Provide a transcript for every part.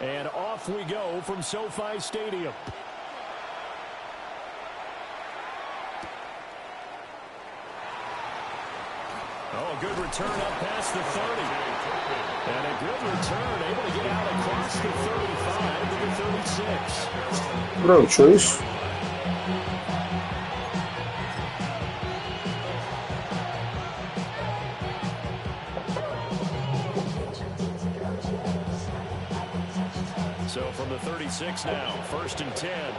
And off we go from SoFi Stadium. Oh, a good return up past the 30. And a good return, able to get out across the 35 to the 36. Bro, Trace. So from the 36 now, 1st and 10.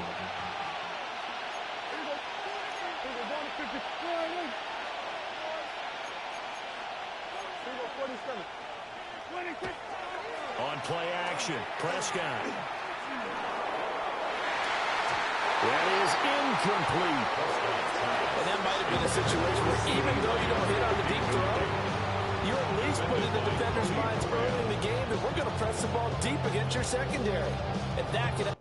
On play action, Prescott. That is incomplete. And that might have been a situation where even though you don't hit on the deep throw, you at least put in the defender's minds early in the game that we're going to press the ball deep against your secondary. And that can...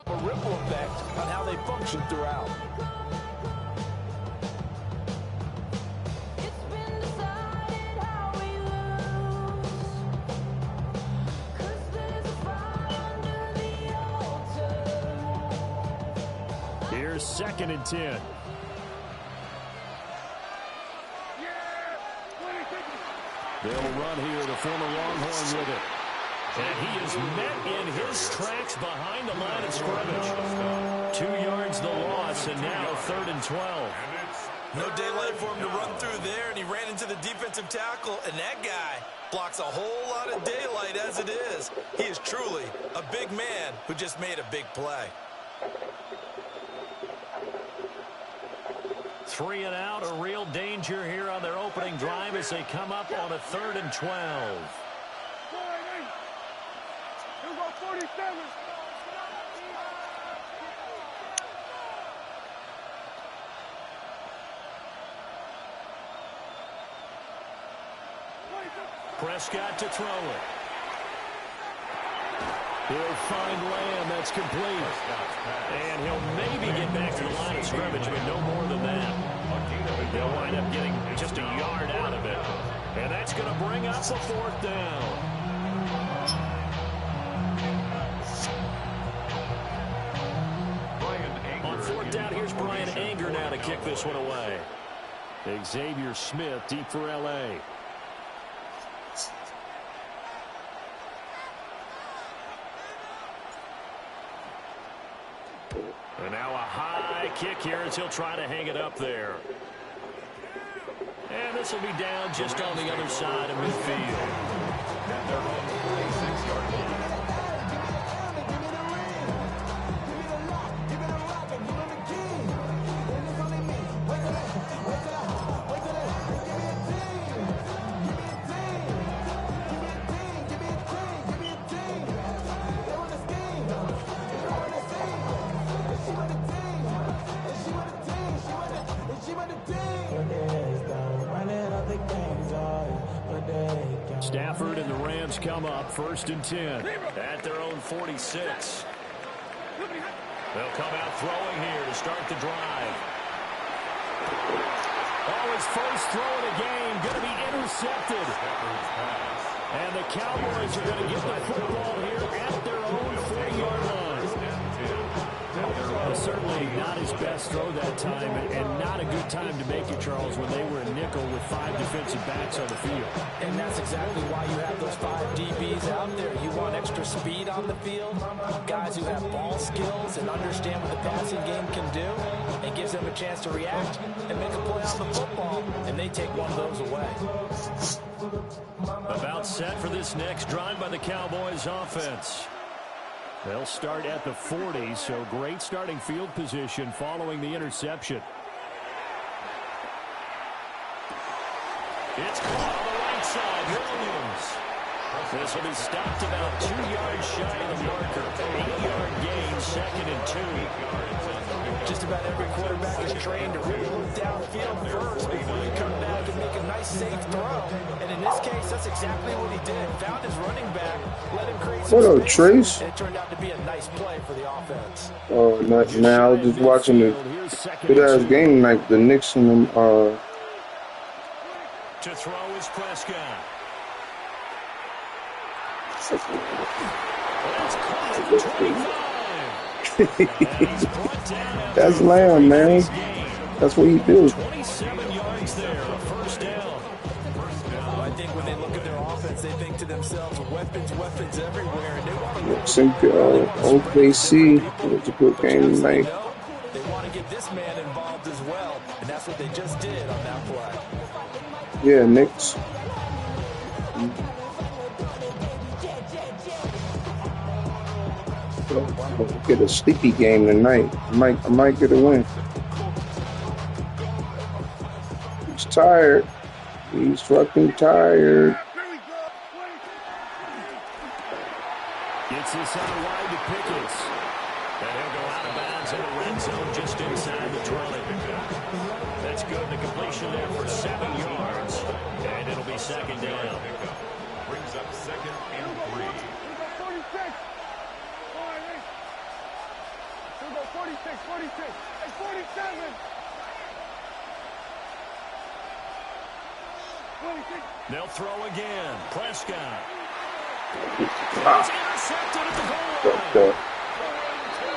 a ripple effect on how they function throughout. Here's 2nd and 10. They'll run here, the former Longhorn with it. And he is met in his tracks behind the line of scrimmage. 2 yards the loss, and now 3rd and 12. No daylight for him to run through there, and he ran into the defensive tackle, and that guy blocks a whole lot of daylight as it is. He is truly a big man who just made a big play. 3 and out, a real danger here on their opening drive as they come up on a 3rd and 12. Prescott to throw it. He'll find Lamb. That's complete. And he'll maybe get back to the line of scrimmage, but no more than that. They'll wind up getting just a yard out of it. And that's going to bring up the 4th down. On 4th down, here's Brian Anger now to kick this one away. Xavier Smith deep for L.A. And now a high kick here as he'll try to hang it up there. And this will be down just on the other side of midfield. At their own 26-yard line. Stafford and the Rams come up 1st and 10 at their own 46. They'll come out throwing here to start the drive. Oh, his first throw of the game going to be intercepted. And the Cowboys are going to get the football here at their own 40-yard line. Well, certainly not his best throw that time, and not a good time to make it, Charles, when they were a nickel with 5 defensive backs on the field. And that's exactly why you have those 5 DBs out there. You want extra speed on the field, guys who have ball skills and understand what the passing game can do, and gives them a chance to react and make a play on the football, and they take one of those away. About set for this next drive by the Cowboys offense. They'll start at the 40, so great starting field position following the interception. It's caught on the right side. Williams. This will be stopped about 2 yards shy of the marker. 8-yard gain, 2nd and 2. Just about every quarterback is trained to really look downfield first before you come back and make a nice, safe throw. And in this case, that's exactly what he did. Found his running back, let him create some What up, Trace? and it turned out to be a nice play for the offense. Oh, not now. I was just watching the good-ass game tonight. The Knicks and them. To throw is Prescott. That's Lamb, man. That's what he do. 27 yards there, a first down. Well, I think when they look at their offense, they think to themselves, weapons everywhere, and they want to OKC. It was a good game tonight. They want to get this man involved as well, and that's what they just did on that play. Yeah, Knicks. Get a sleepy game tonight. I might get a win. He's tired. He's fucking tired. Gets this out wide to Pickens. And he'll go out of bounds in the red zone just inside the 20. That's good. The completion there for 7 yards. And it'll be 2nd down. Brings up 2nd and 3. 46, and 47. 46. They'll throw again. Prescott. It's intercepted at the goal line.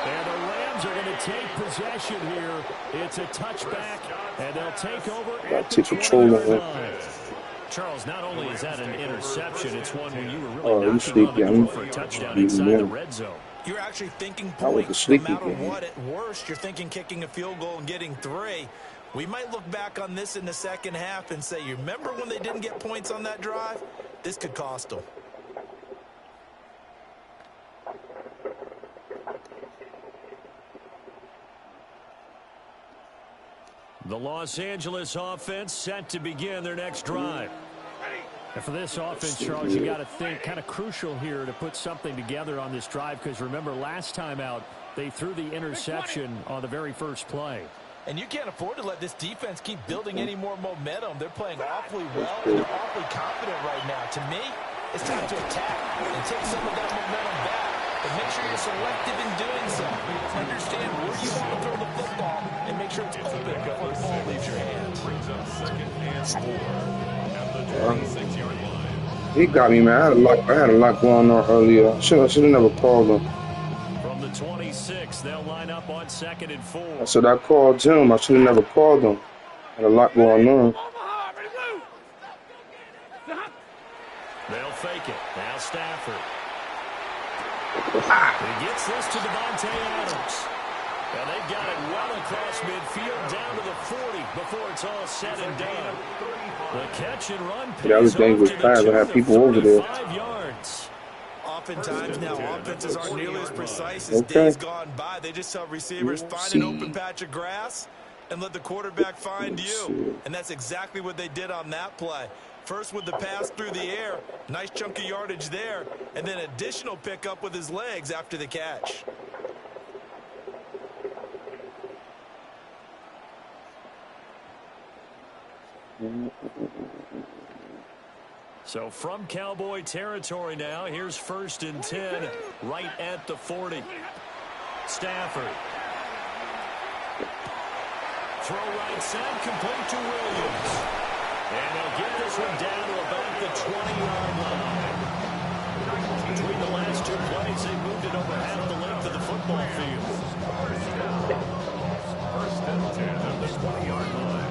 And the Rams are going to take possession here. It's a touchback, and they'll take over at the 20-yard line. Charles, not only is that an interception, it's one where you were really knocking on the door for a touchdown inside the red zone. You're actually thinking points, no matter what. At worst, you're thinking kicking a field goal and getting 3. We might look back on this in the second half and say, you remember when they didn't get points on that drive? This could cost them. The Los Angeles offense set to begin their next drive. And for this offense, Charles, you got to think kind of crucial here to put something together on this drive, because remember last time out they threw the interception on the very first play. And you can't afford to let this defense keep building any more momentum. They're playing awfully well, and they're awfully confident right now. To me, it's time to attack and take some of that momentum back. But make sure you're selective in doing so. Understand where you want to throw the football and make sure it's open before the ball leaves your hands. Brings up 2nd and 4 at the 26-yard line. He got me, man. I had a lot going on earlier. I should have never called him. From the 26, they'll line up on 2nd and 4. I said I called him. I should have never called him. Had a lot going on. They'll fake it. Now Stafford. He gets this to Devontae Adams. And they've got it well across midfield down to the 40 before it's all said and done. The catch and run pays That was dangerous pass. I had people over there. Yards. Oftentimes now offenses aren't nearly as precise as days gone by. They just tell receivers find an open patch of grass and let the quarterback find you. And that's exactly what they did on that play. First with the pass through the air, nice chunk of yardage there, and then additional pickup with his legs after the catch. So from Cowboy territory now, here's 1st and 10 right at the 40. Stafford. Throw right side, complete to Williams. And they'll get this one down to about the 20-yard line. 2 plays, they moved it over half the length of the football field. First and 10 at the 20-yard line.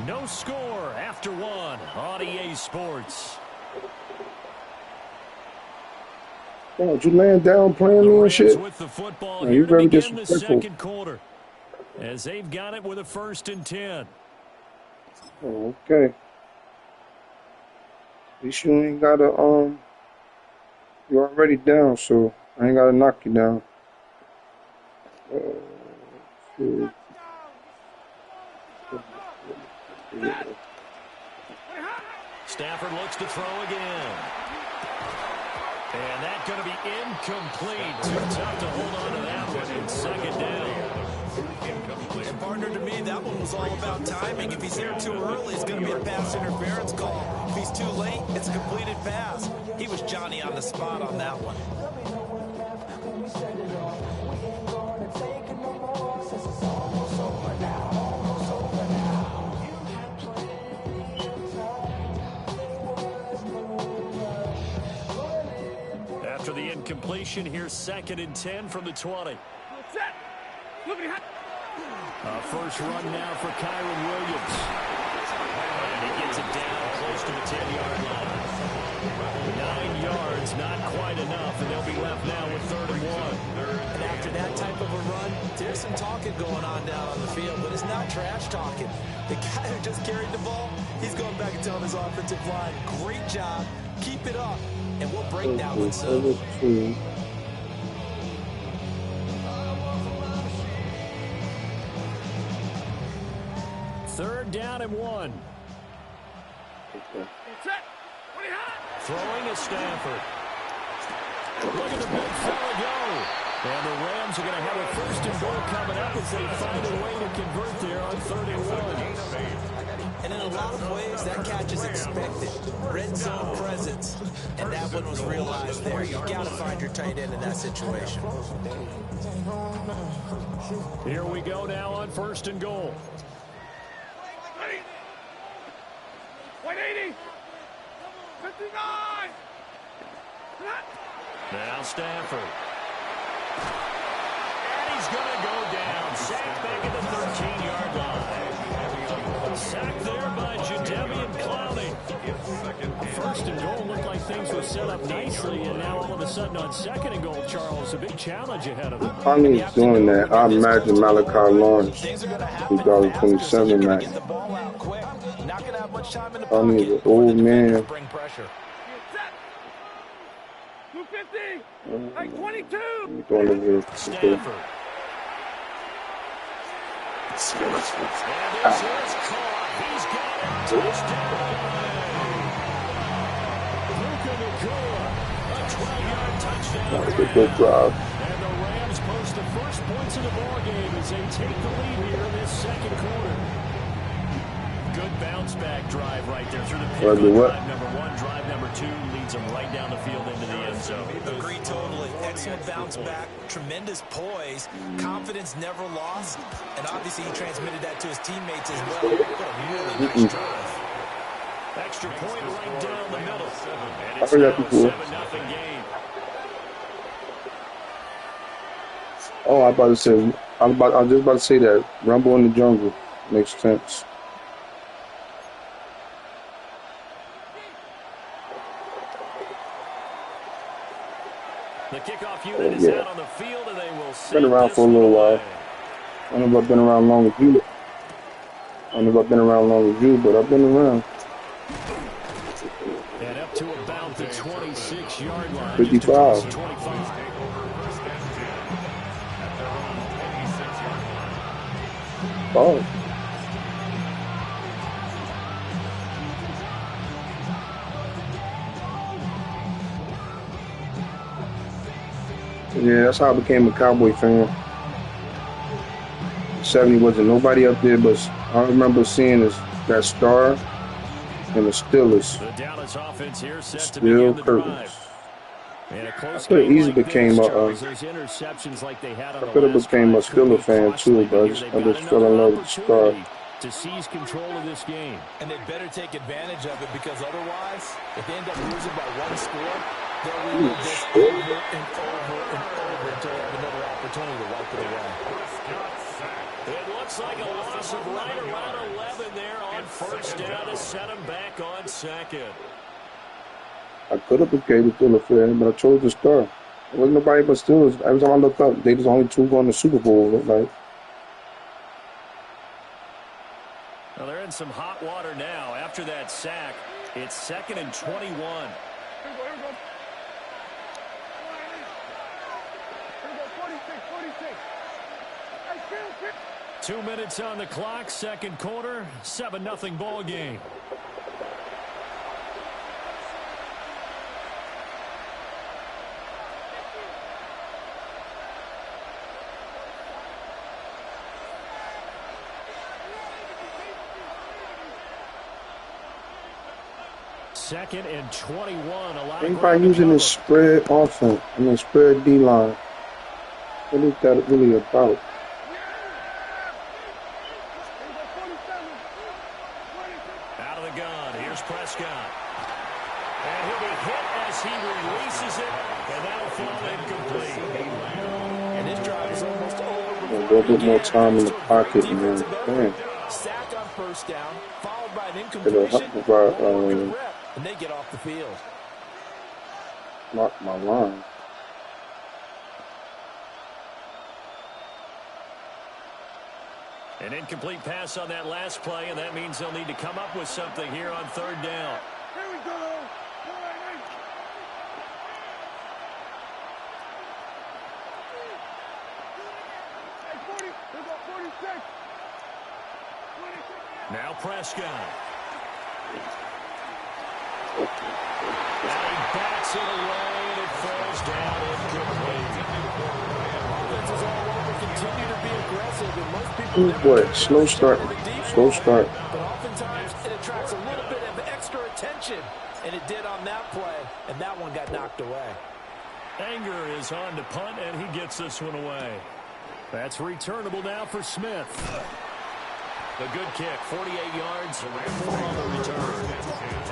No score after 1 on EA Sports. Oh, did you land down playing me and shit? With the football Oh, here to very begin the disrespectful. second quarter, as they've got it with a 1st and 10. Oh, okay. At least you ain't gotta you're already down, so I ain't gotta knock you down. Shit. Stafford looks to throw again. And that's going to be incomplete. Too tough to hold on to that one in 2nd down. And partner, to me, that one was all about timing. If he's there too early, it's going to be a pass interference call. If he's too late, it's a completed pass. He was Johnny on the spot on that one. After the incompletion, here's 2nd and 10 from the 20. First run now for Kyron Williams. And he gets it down close to the 10-yard line. 9 yards, not quite enough, and they'll be left now with 3rd and 1. And after that type of a run, there's some talking going on down on the field, but it's not trash talking. The guy who just carried the ball, he's going back and telling his offensive line, great job, keep it up, and we'll break that one soon. 3rd down and 1. Throwing is Stafford. Look at the big fella go. And the Rams are going to have a 1st and goal coming up as they find a way to convert there on 3rd and 1. And in a lot of ways, that catch is expected. Red zone presence. And that one was realized there. You got to find your tight end in that situation. Here we go now on 1st and goal. 180. 59. Now Stafford. And he's going to go down. Sacked back at the 13-yard line. Sacked there by Jadeveon Clowney. 1st and goal looked like things were set up nicely, and now all of a sudden on 2nd and goal, Charles, a big challenge ahead of him. Clowney's doing that. I imagine Malachi Lawrence, 2027 match. Clowney is an old man. 250. Like 22. Stafford. And this is caught. He's got it. Touchdown. Luka Nakua. A 12-yard touchdown. That was a good drive. And the Rams post the first points of the ballgame as they take the lead here in this 2nd quarter. Good bounce-back drive right there through the pit. Drive number 1, drive number 2 leads them right down the field into the end zone. Agree totally. Excellent bounce-back, tremendous poise, confidence never lost, and obviously he transmitted that to his teammates as well. What a really nice drive. Extra point right down the middle. And I heard that before. 7-0 game. Oh, I was just about to say that. Rumble in the jungle makes sense. The kickoff unit is out on the field, and they will been around for a little while. I don't know if I've been around long as you. I don't know if I've been around long as you, but I've been around. And up to about the 26-yard line. 55. Oh. Yeah, that's how I became a Cowboy fan. 70 wasn't nobody up there, but I remember seeing that star and the Steelers. The Dallas offense here set to Still begin the curtains. drive. And a close could have game easily like became this, a. Charles, those interceptions like they had on I the could have last became a drive could be Steelers fan costly, too, but here I they've got just fell in another love with the scar. opportunity to seize control of this game. And they better take advantage of it, because otherwise, if they end up losing by one score, they'll relive this over and over and over until they have another opportunity to wipe it away. It looks like a loss of right around 11 there on first down to set them back on second. I could have became a Steelers fan, but I chose the star. There wasn't nobody but Steelers. Every time I looked up, they just only two going to the Super Bowl. Like, Well, they're in some hot water now. After that sack, it's 2nd and 21. Here we go. Here we go. 46. 2 minutes on the clock, second quarter, 7-0 ball game. Second and 21. A lot anybody using this spread offense, spread D line. What is that really about? Out of the gun. Here's Prescott. And he'll be hit as he releases it, and that'll fall incomplete. And this drive is almost over. A little bit more time in the pocket, man. Damn. Sack on first down, followed by an It'll incompletion. help about And they get off the field. block my line. An incomplete pass on that last play, and that means they'll need to come up with something here on third down. Here we go. Hey, 40. Here we go. 46. Now Prescott. And he bats it away, and it falls down incomplete. Offense is all over, continue to be aggressive, and most people Ooh, never boy, get slow start. Slow start. But oftentimes it attracts a little bit of extra attention, and it did on that play, and that one got knocked away. Anger is on to punt, and he gets this one away. That's returnable now for Smith. The good kick, 48 yards, 4 on the return.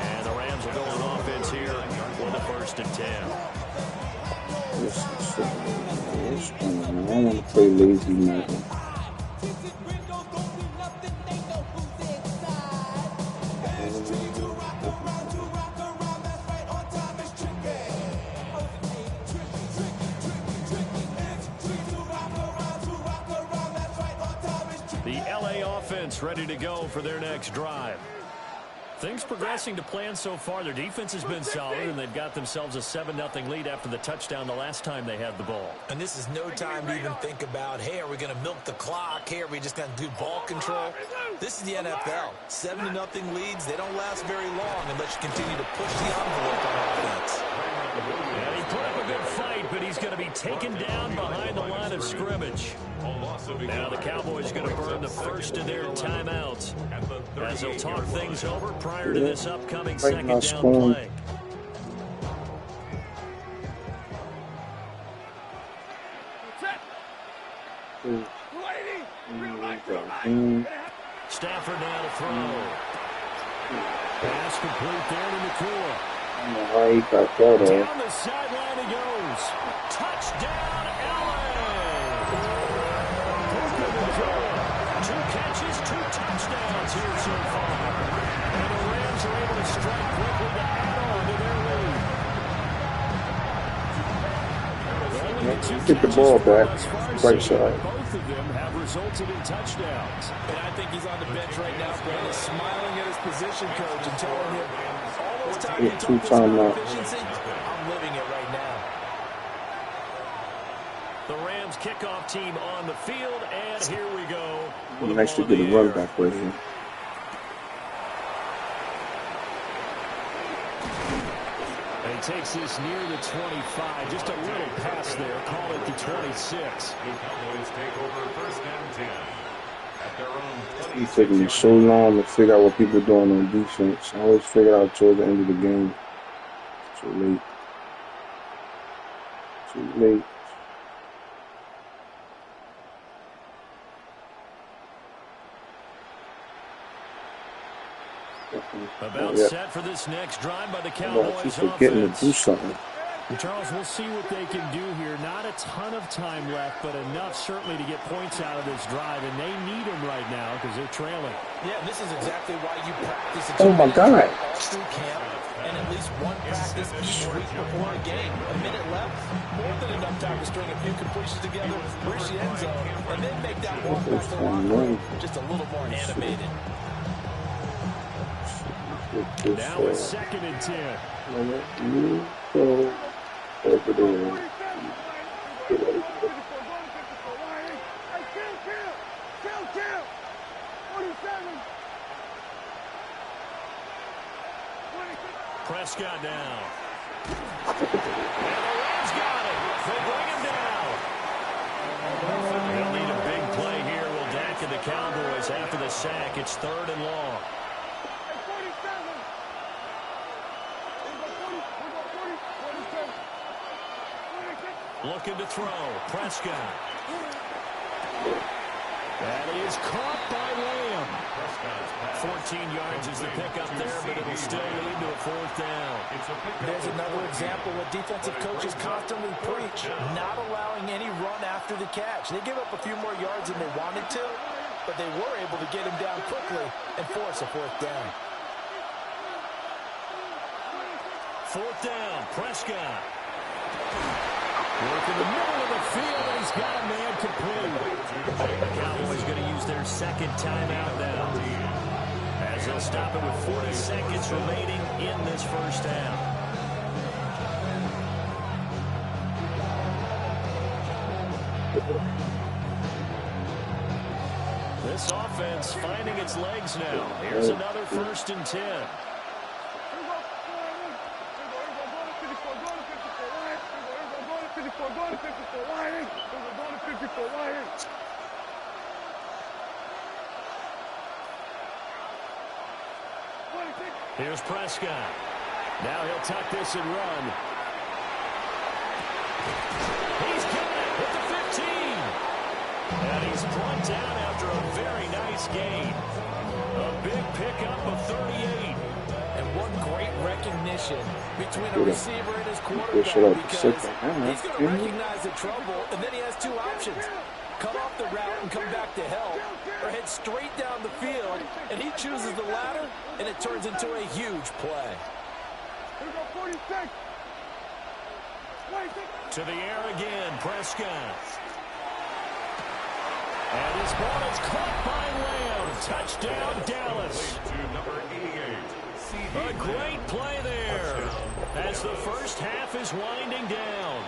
And the Rams will go on offense here with a 1st and 10. I don't want to play lazy, man. The LA offense ready to go for their next drive. Things progressing to plan so far. Their defense has been solid, and they've got themselves a 7-0 lead after the touchdown the last time they had the ball. And this is no time to even think about, hey, are we going to milk the clock? Hey, are we just going to do ball control? This is the NFL. 7-0 leads, they don't last very long unless you continue to push the envelope on offense. And he put up a good fight, but he's going to be taken down behind the line of scrimmage. Now the Cowboys going to burn the first of their timeouts as they'll talk things over prior to this upcoming second down play. Stafford now to throw. Pass complete there to Nakua. I don't know how he got that Down the sideline he goes. Touchdown, LA! 2 catches, 2 touchdowns here so far. And the Rams are able to strike quickly to add on to their lead. Get the ball back. Right side. Both of them have resulted in touchdowns. And I think he's on the bench right now, Brandon, smiling at his position coach and telling him, all those times you talk this about efficiency, I'm living it right now. The Rams kickoff team on the field, and here we go. We can actually get a run back right here. And he takes this near the 25. Just a little pass there. Call it the 26. The Cowboys take over 1st and 10 at their own 26. It's taking me so long to figure out what people are doing on defense. I always figure it out towards the end of the game. Too late. Too late. About Yeah. set for this next drive by the I Cowboys keep forgetting to do offense. something. And Charles, we'll see what they can do here. Not a ton of time left, but enough certainly to get points out of this drive, and they need them right now because they're trailing. Yeah, this is exactly why you practice a Oh my God. all through camp and at least one practice each week before a game. A minute left, more than enough time to string a few completions together, reach the end zone, and then make that walk back to the locker room just a little more animated. Now it's 2nd and 10. You go over there. Prescott down. And the Rams got it. They bring him down. They'll need a big play here. Will Dak and the Cowboys after the sack. It's 3rd and long. Looking to throw. Prescott. And he is caught by Lamb. 14 yards is the pickup there, but it will still lead to a 4th down. There's another example what defensive coaches constantly preach, not allowing any run after the catch. They give up a few more yards than they wanted to, but they were able to get him down quickly and force a 4th down. 4th down, Prescott. Work in the middle of the field, and he's got a man complete. The Cowboys going to use their 2nd timeout now, as they'll stop it with 40 seconds remaining in this first half. This offense finding its legs now. Here's another 1st and 10. Here's Prescott. Now he'll tuck this and run. He's got it at the 15. And he's brought down after a very nice gain. A big pickup of 38. And one great recognition between a receiver and his quarterback, because he's going to recognize the trouble, and then he has 2 options. Cut off the route and come back to help, or head straight down the field, and he chooses the latter, and it turns into a huge play. To the air again, Prescott. And his ball is caught by Lamb. Touchdown, Dallas. To number 88. A great play there as the first half is winding down.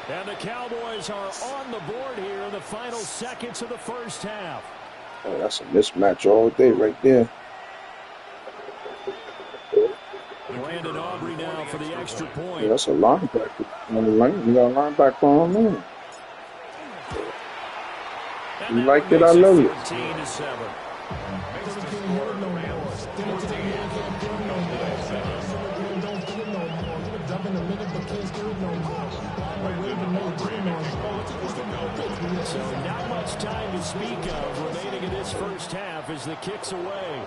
And the Cowboys are on the board here in the final seconds of the first half. Oh, that's a mismatch all day right there. Brandon Aubrey now for the extra point. Yeah, that's a linebacker on the line. You got a linebacker on there. You like it? I love it. 13-7. So not much time to speak of remaining in this first half as the kick's away.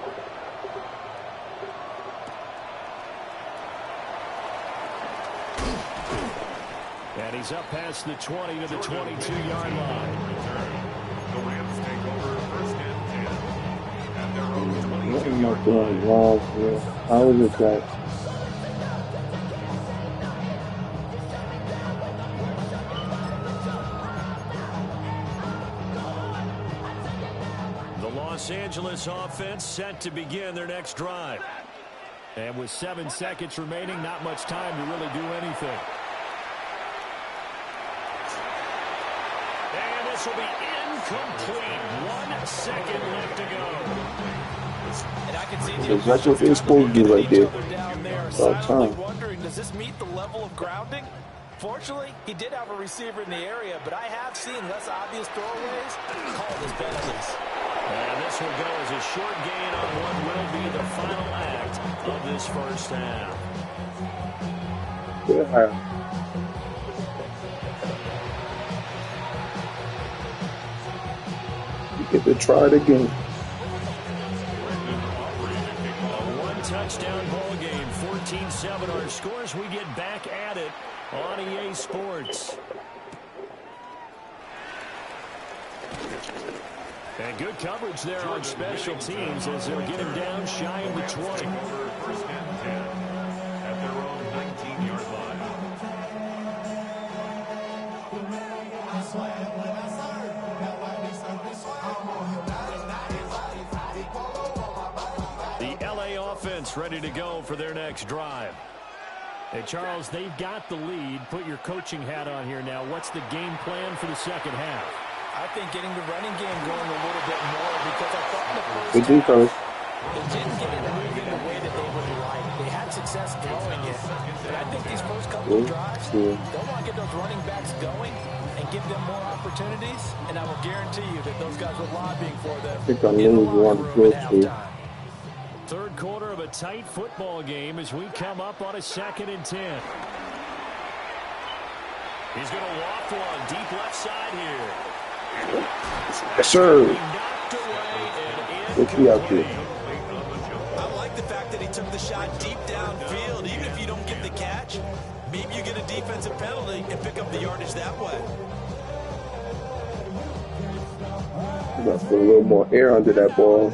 And he's up past the 20 to the 22-yard line. The Rams take over 1st and 10. And they're over 22 What am I doing wrong here? How is it that? The Los Angeles offense set to begin their next drive. And with 7 seconds remaining, not much time to really do anything. And this will be incomplete. 1 second left to go. And I can see Because that's what they're supposed to do right there. All the time. wondering, does this meet the level of grounding? Fortunately, he did have a receiver in the area, but I have seen less obvious throwaways called as penalties. And this will go as a short gain on what will be the final act of this first half. Yeah. Get to try it again. A one-touchdown ball game, 14-7 our scores. We get back at it on EA Sports. And good coverage there on special teams as they'll get him down shy of the 20. First and 10 at their own 19-yard line. The LA offense ready to go for their next drive. Hey, Charles, they've got the lead. Put your coaching hat on here now. What's the game plan for the second half? I think getting the running game going a little bit more because I thought in the first Good defense. half, they didn't get it moving the way that they would like. They had success throwing it. But I think these first couple of drives, they'll want to get those running backs going and give them more opportunities. And I will guarantee you that those guys were lobbying for them I think I in the knew you wanted locker to room go at to. halftime. Third quarter of a tight football game as we come up on a 2nd and 10. He's going to loft one deep left side here. Yes, sir. Knocked away and Let's be out there. I like the fact that he took the shot deep downfield. Even if you don't get the catch, maybe you get a defensive penalty and pick up the yardage that way. You got to put a little more air under that ball.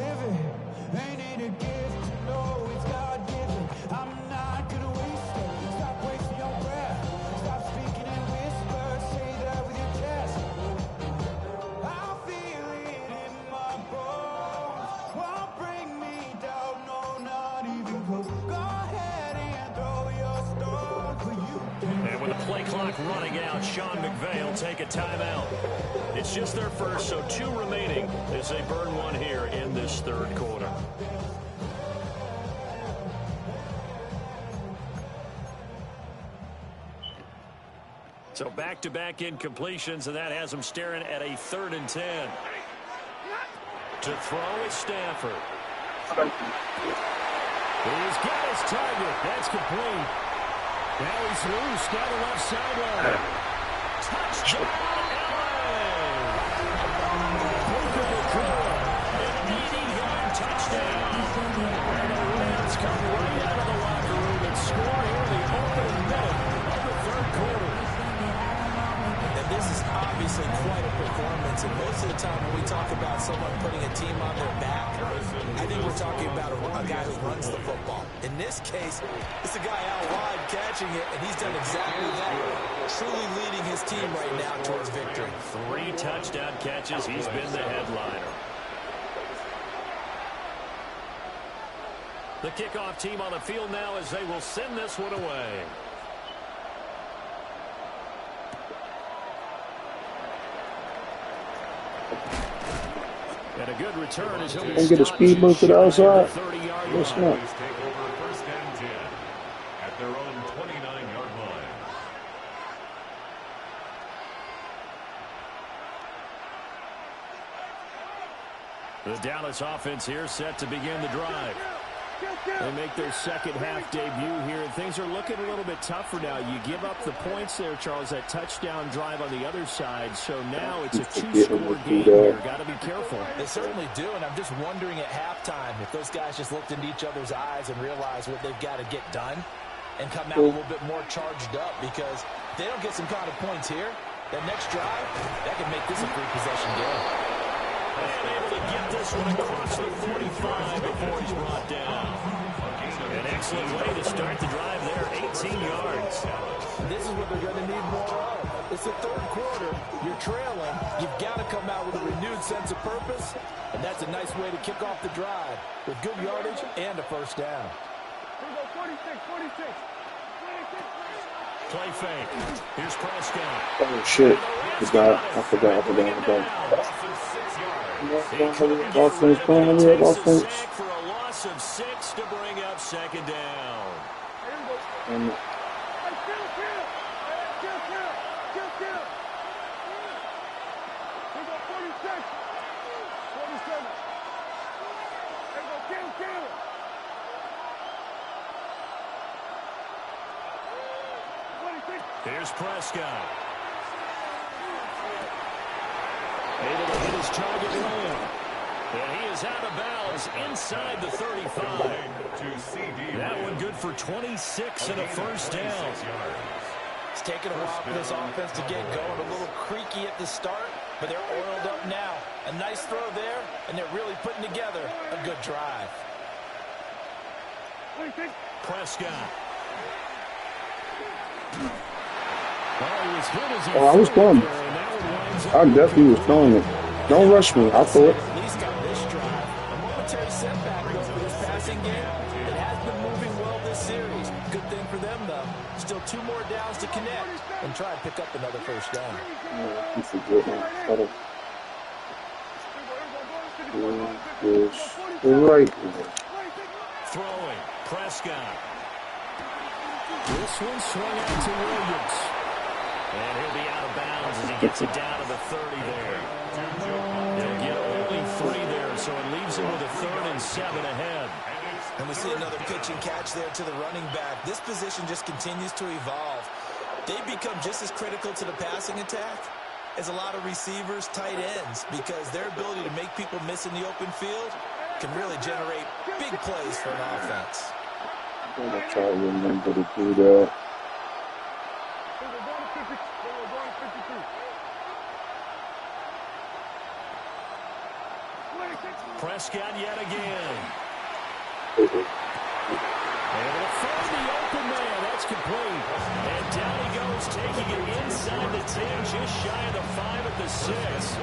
Running out, Sean McVay will take a timeout. It's just their first, so 2 remaining as they burn one here in this third quarter. So back-to-back incompletions, and that has them staring at a 3rd and 10. To throw is Stafford. He's got his target. That's complete. Now he's loose down the left sideline. Touchdown, LA! An 80-yard touchdown. And the Rams come right out of the locker room and score here in the opening minute of the third quarter. And this is obviously quite a performance. And most of the time when we talk about someone putting a team on their back, I think we're talking about a guy who runs the football. In this case, it's a guy out wide catching it, and he's done exactly that, truly leading his team right now towards victory. 3 touchdown catches. He's been the headliner. The kickoff team on the field now as they will send this one away. And a good return as he'll be And get a speed bump to the outside. 30-yard Yes, line. no. Take over first and 10 at their own 29-yard line. The Dallas offense here set to begin the drive. They make their second half debut here, and things are looking a little bit tougher now. You give up the points there, Charles, that touchdown drive on the other side, so now it's a 2-score game here. Got to be careful. They certainly do, and I'm just wondering at halftime if those guys just looked into each other's eyes and realized what they've got to get done and come out a little bit more charged up, because if they don't get some kind of points here, that next drive, that could make this a 3-possession game. And able to get this one across the 45 before he's brought down. An excellent way to start the drive there, 18 yards. This is what they're going to need more of. It's the third quarter. You're trailing. You've got to come out with a renewed sense of purpose, and that's a nice way to kick off the drive with good yardage and a first down. Here we go, 46. Play fake. Here's Prescott. Oh, shit. I forgot. Offense playing on the offense. For a loss of 6 to bring up second down. And Here we go, 46. 47. Here we go, kill. Here's Prescott. Able to hit his target layup. And he is out of bounds inside the 35. That one good for 26 and a first down. It's taken a while for this offense to get going. A little creaky at the start, but they're oiled up now. A nice throw there, and they're really putting together a good drive. Prescott. Oh, I was throwing it. I definitely was throwing it. Don't rush me. I'll throw it. At least got this drive. A momentary setback, though, for this passing game. It has been moving well this series. Good thing for them, though. Still 2 more downs to connect and try and pick up another first down. That's a good one. Right. Throwing. Prescott. This one swung out to Williams. And he'll be out of bounds as he gets it down to the 30 there. They'll get only 3 there, so it leaves him with a 3rd and 7 ahead. And we see another pitch and catch there to the running back. This position just continues to evolve. They become just as critical to the passing attack as a lot of receivers, tight ends, because their ability to make people miss in the open field can really generate big plays for an offense. I'm going to try to remember to do that. Prescott yet again. Able to find the open man. That's complete. And down he goes, taking it inside the 10, just shy of the 5 at the 6.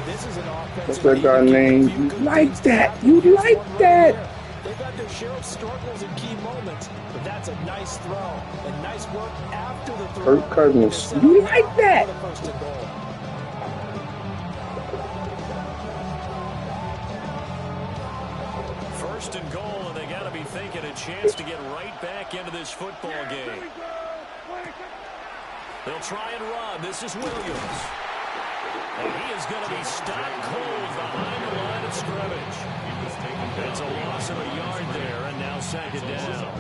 This is an offense. What's that guy named? You like that. You like that. They've got their share of struggles in key moments, but that's a nice throw. And nice work after the throw. Kirk Cousins. You like that. First and goal, and they got to be thinking a chance to get right back into this football game. They'll try and run. This is Williams. And he is going to be stopped cold behind the line of scrimmage. It's a loss of a yard there, and now 2nd down.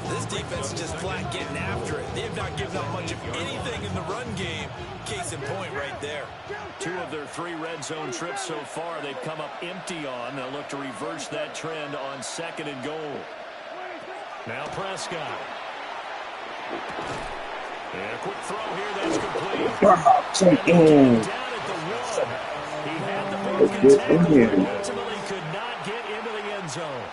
This defense is just flat getting after it. They have not given up much of anything in the run game. Case in point right there. 2 of their 3 red zone trips so far they've come up empty on. They'll look to reverse that trend on 2nd and goal. Now Prescott. And a quick throw here, that's complete. And down at the 1. He had the big tackle, but ultimately could not get into the end zone.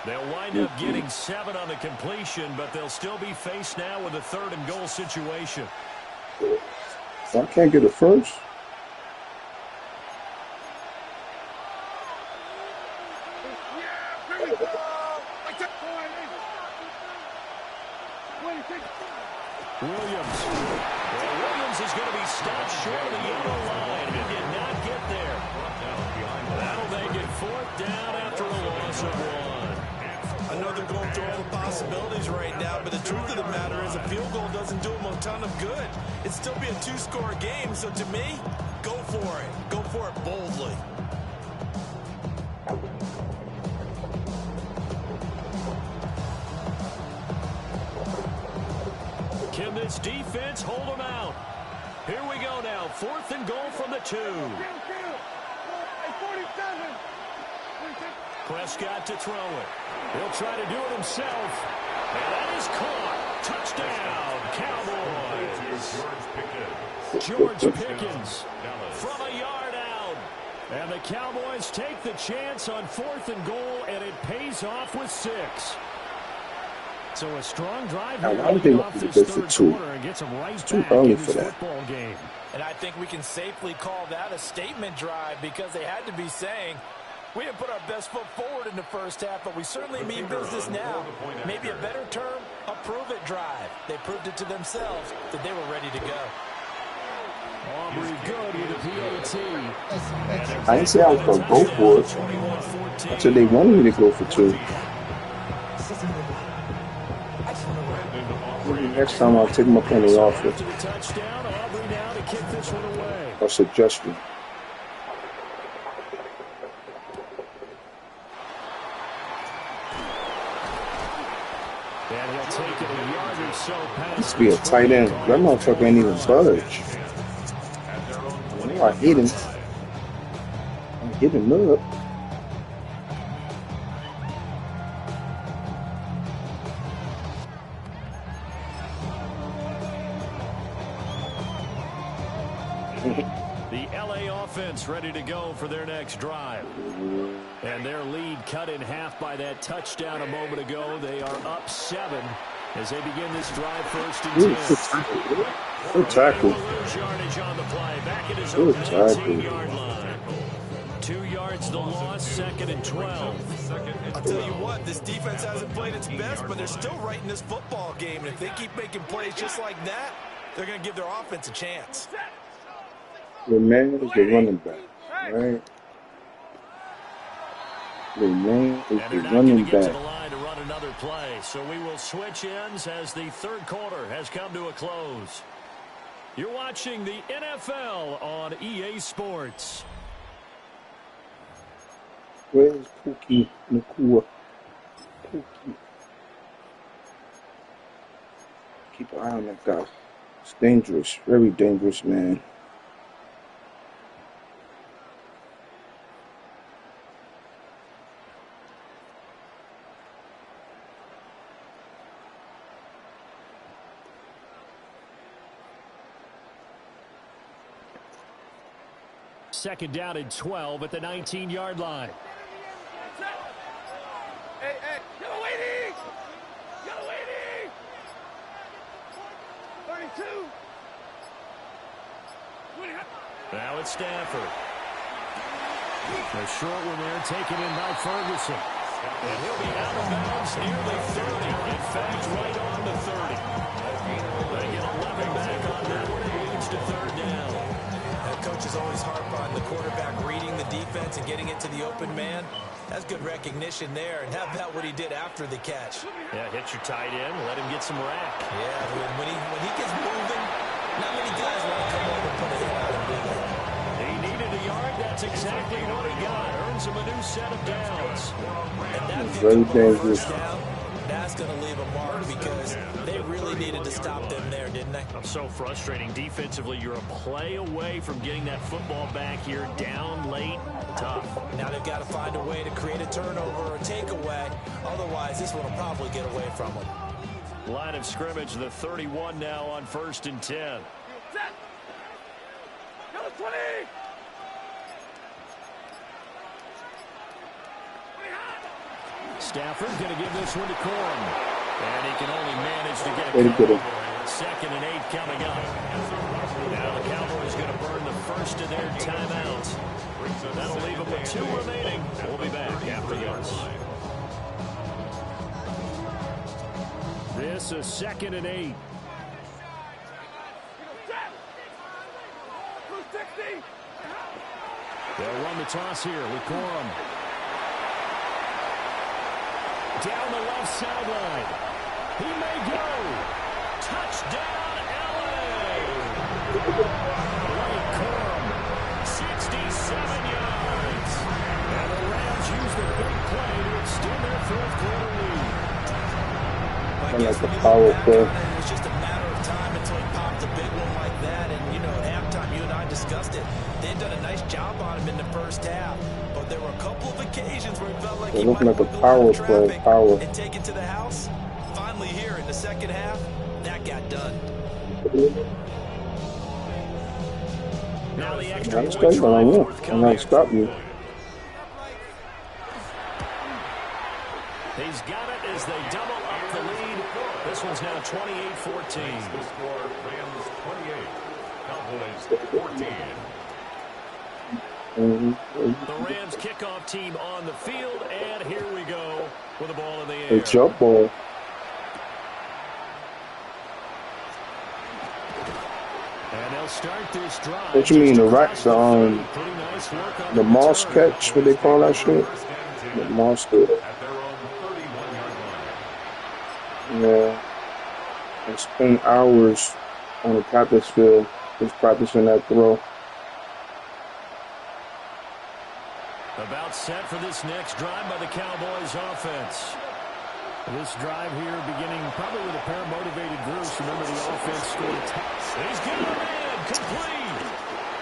They'll wind up getting 7 on the completion, but they'll still be faced now with a 3rd and goal situation. I can't get it first. Williams. Well, Williams is going to be stopped short of the yellow line. He did not get there. That'll make it 4th down after a loss of 1. I know they're going through all the possibilities right now, but the truth of the matter is a field goal doesn't do them a ton of good. It'd still be a 2-score game, so to me, go for it. Go for it boldly. Can this defense hold them out? Here we go now. 4th and goal from the 2. Prescott to throw it. He'll try to do it himself. And that is caught. Touchdown, Cowboys. George Pickens from a yard out. And the Cowboys take the chance on 4th and goal, and it pays off with 6. So a strong drive here off this 3rd quarter and gets them right back in this football game. And I think we can safely call that a statement drive because they had to be saying, we didn't put our best foot forward in the first half, but we certainly mean business now. Maybe a better term, a prove-it drive. They proved it to themselves that they were ready to go. Aubrey good with a PAT. I didn't say I was going to go for it. I said they wanted me to go for 2. Maybe next time I'll take my penny off it. A suggestion. And he'll take it a yard or so past. This be a tight end. That motherfucker ain't even budge. Oh, I hit him. I hit him up. The LA offense ready to go for their next drive. And their lead cut in half by that touchdown a moment ago. They are up 7 as they begin this drive, 1st and 10. Good tackle. Lose yardage on the play. Back at his own Good tackle. 19-yard line. 2 yards the loss, 2nd and 12. I'll tell you what, this defense hasn't played its best, but they're still right in this football game. And if they keep making plays just like that, they're going to give their offense a chance. The man is the running back, right? The man is the running Get to the back. line to run another play. So we will switch ends as the third quarter has come to a close. You're watching the NFL on EA Sports. Where's Pookie Nakua? Pookie. Keep an eye on that guy. It's dangerous, very dangerous, man. Second down and 12 at the 19-yard line. Hey, yellow waiting! Yellow waiting! 32! Now it's Stafford. A short one there taken in by Ferguson. And he'll be out of bounds near the 30. In fact, right on the 30. They get 11 back on that one. It leads to third down. Coaches always harp on the quarterback reading the defense and getting it to the open man. That's good recognition there. And how about what he did after the catch? Yeah, hit your tight end, let him get some rack. Yeah, when he gets moving, not many guys want to come over and put a hit on him, do they? He needed a yard. That's exactly what he got. Earns him a new set of downs. And that Very pickup on dangerous. first down, that's going to leave a mark because they really needed to stop them there, didn't they? So frustrating. Defensively, you're a play away from getting that football back here. Down late, tough. Now they've got to find a way to create a turnover or takeaway. Otherwise, this one will probably get away from them. Line of scrimmage, the 31 now on 1st and 10. Yellow 20! Stafford going to give this one to Corum. And he can only manage to get Very it good. covered. 2nd and 8 coming up. Now the Cowboys going to burn the first of their timeouts. That'll leave them with 2 remaining. We'll be back after this. This is 2nd and 8. They'll run the toss here with Corum. Down the left sideline. He may go. Touchdown, LA. Blake Corum, 67 yards. And the Rams use the big play to extend their fourth quarter lead. I like the power play. It was just a matter of time until he popped a big one like that. And, you know, at halftime, you and I discussed it. They'd done a nice job on him in the first half. But there were a couple of occasions where it felt like he might like a go out power of play, traffic power. and take it to the house. Finally here in the second half, that got done. Now the extra That's point good, but I try won't. I'm forthcoming. not stop you. He's got it as they double up the lead. This one's now 28-14. The score, Rams 28, Cowboys 14. The Rams kickoff team on the field, and here we go with the ball in the air. A jump ball. And they'll start this drive. What you mean, the rack, Pretty the nice work on the moss return. catch? What they call that shit? The moss catch. At their own 31-yard line. Yeah. I spent hours on the practice field just practicing that throw. About set for this next drive by the Cowboys offense. This drive here beginning probably with a pair of motivated groups. Remember, the offense scored a touch. He's got it in, complete.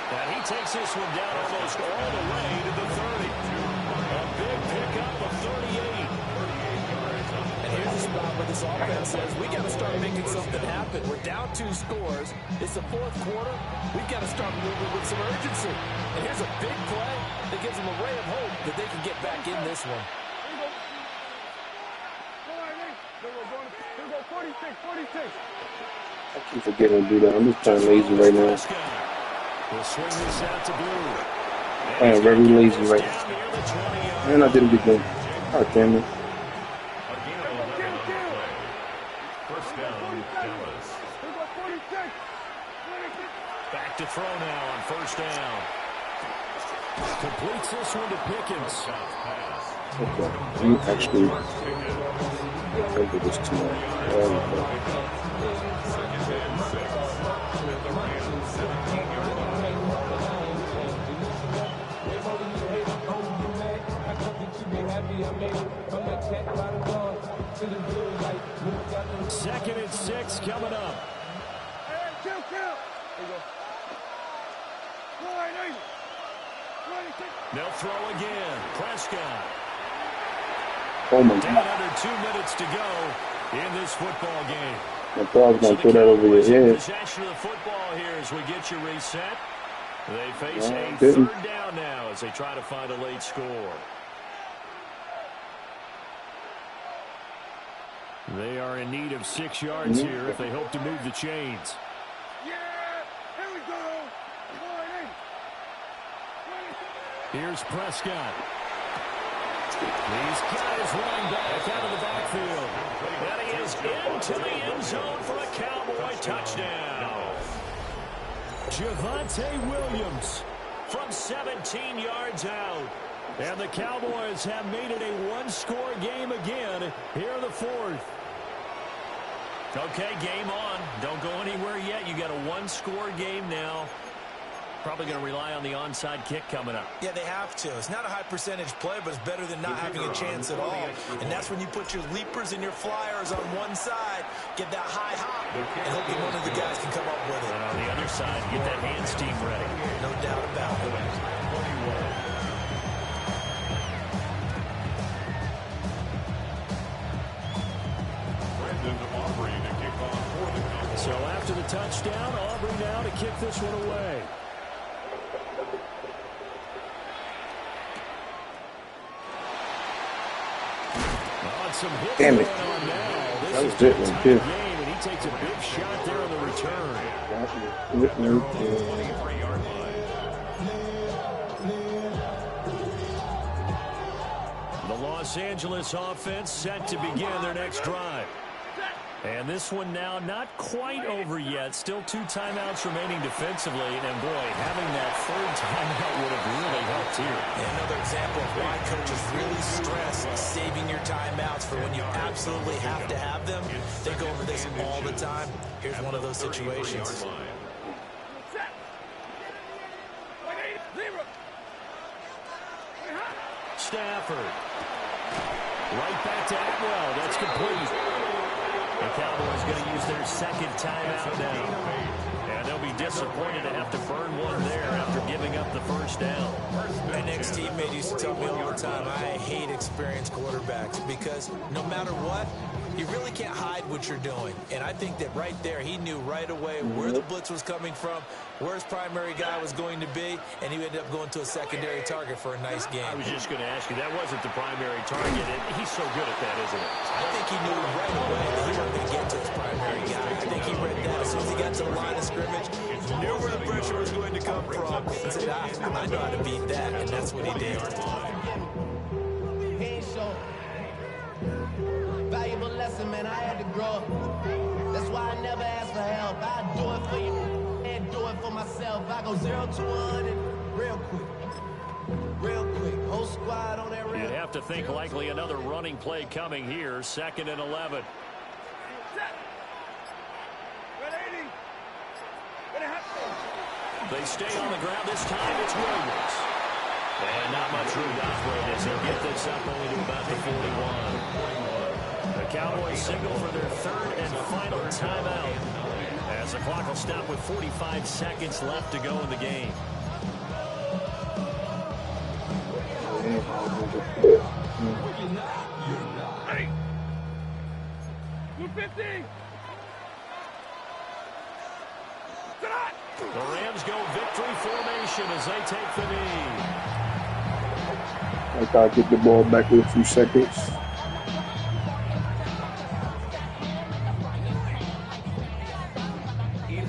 And he takes this one down almost all the way to the 30. A big pickup of 38. And here's a spot where this offense says, we got to start making something happen. We're down 2 scores. It's the 4th quarter. We've got to start moving with some urgency. And here's a big play that gives them a ray of hope that they can get back in this one. Here we go, 46, 46. I keep forgetting to do that. I'm just playing lazy right now. We'll swing this out to Blue. Playing very lazy right now. And I did it again. God damn it. First down, Dallas. Here we go, 46. Back to throw now on first down. Completes this one to Pickens. Okay. You actually. I think it was too much. There we go. Second and 6 coming up. Hey, kill. Here we go. Go ahead, 26. They'll throw again. Prescott. Oh my Down God. under 2 minutes to go in this football game. I thought I was going to throw that over your head. Possession of the football here as we get you reset. They face a didn't. 3rd down now as they try to find a late score. They are in need of 6 yards here if they hope to move the chains. Yeah, here we go. Go ahead, 26. Here's Prescott. He's got his running back out of the backfield. And he is into the end zone for a Cowboy touchdown. Javonte Williams from 17 yards out. And the Cowboys have made it a 1-score game again here in the 4th. Okay, game on. Don't go anywhere yet. You got a 1-score game now. Probably going to rely on the onside kick coming up. Yeah, they have to. It's not a high percentage play, but it's better than not having a chance at all. And that's when you put your leapers and your flyers on one side, get that high hop, and hope that one of the guys can come up with it. And on the other side, get that hands team ready. No doubt about it. So after the touchdown, Aubrey now to kick this one away. Some Damn it. That was it right there. And he takes a big shot there on the return. The Los Angeles offense set to begin their next drive. And this one now not quite over yet. Still 2 timeouts remaining defensively. And boy, having that 3rd timeout would have really helped here. And another example of why coaches really stress saving your timeouts for when you absolutely have to have them. They go over this all the time. Here's one of those situations. Stafford. Right back to Atwell. That's complete. The Cowboys going to use their 2nd timeout now. And they'll be disappointed to have to burn one there after giving up the 1st down. My next teammate used to tell me all the time, I hate experienced quarterbacks because no matter what, you really can't hide what you're doing. And I think that right there, he knew right away where the blitz was coming from, where his primary guy was going to be, and he ended up going to a secondary target for a nice game. I was just going to ask you, that wasn't the primary target. And he's so good at that, isn't it? I think he knew right away that he wasn't going to get to his primary guy. I think he read that as soon as he got to the line of scrimmage, knew where the pressure was going to come from, and said, I know how to beat that, and that's what he did. Valuable lesson, man. I had to grow up. That's why I never ask for help. I do it for you and do it for myself. I go 0 to 100 real quick. Real quick. Whole squad on that real. You'd have to think likely another running play coming here. 2nd and 11. They stay on the ground this time. It's Williams. And not much room to operate as he'll get this up only to about the 41. The Cowboys signal for their 3rd and final timeout as the clock will stop with 45 seconds left to go in the game. Hey! 250! Tonight! The Rams go victory formation as they take the knee. I gotta get the ball back in a few seconds.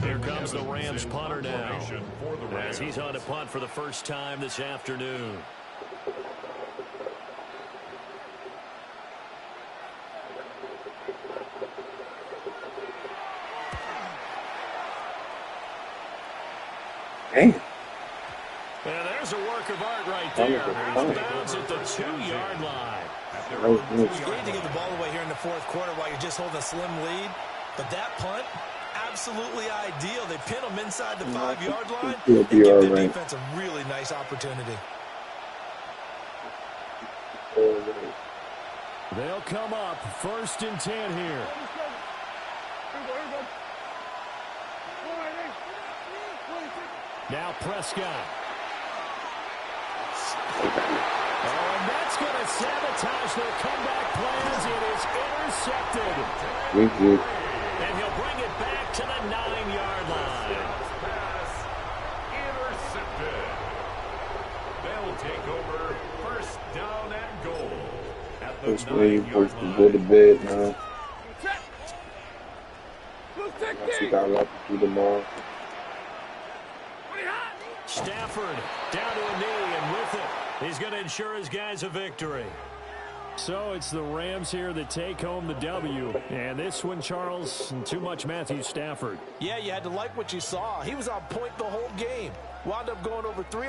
Here comes the Rams punter now, as he's on to punt for the first time this afternoon. Damn. And there's a work of art right there. He's bounds at the 2-yard line. It's great to give the ball away here in the fourth quarter while you're just holding a slim lead. But that punt, absolutely ideal. They pin them inside the 5-yard line and give the defense a really nice opportunity. They'll come up 1st and 10 here. Now Prescott. Oh, and that's going to sabotage their comeback plans. It is intercepted. And he'll bring it back to the 9-yard line. Pass intercepted. They'll take over 1st down and goal at the That's where you're 9-yard supposed to line. go to bed now. Blue I 60! got a lot to do tomorrow. Stafford down to a knee, and with it, he's going to ensure his guys a victory. So it's the Rams here that take home the W. And this one, Charles, too much Matthew Stafford. Yeah, you had to like what you saw. He was on point the whole game. Wound up going over 3